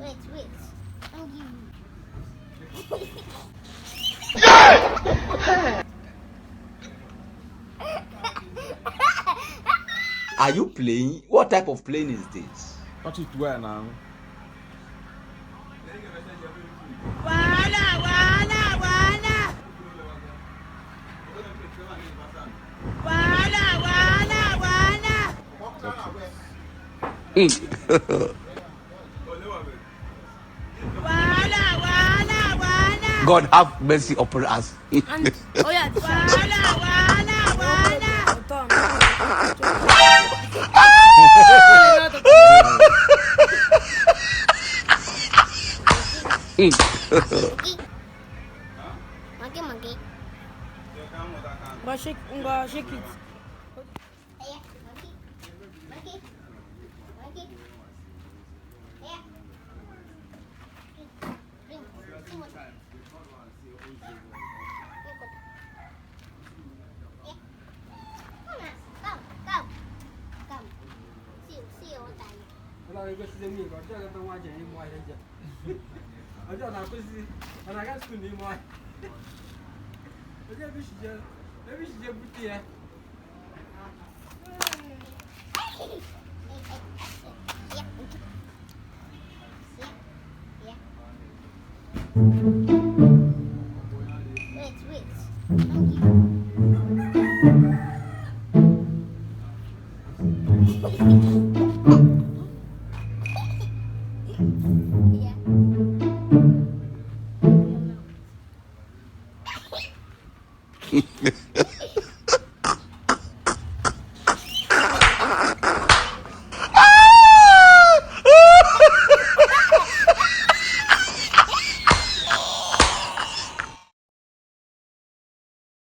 Wait. I'll give you. Are you playing? What type of playing is this? What is where now? Wala. God have mercy upon us. And oh yeah, monkey. Go shake it. Monkey. Yeah. Bring. Come. See what I. Hello, you go see me. Go tell them why you more. I don't know. And I got to need more. Maybe she just put here. Wait. Yeah.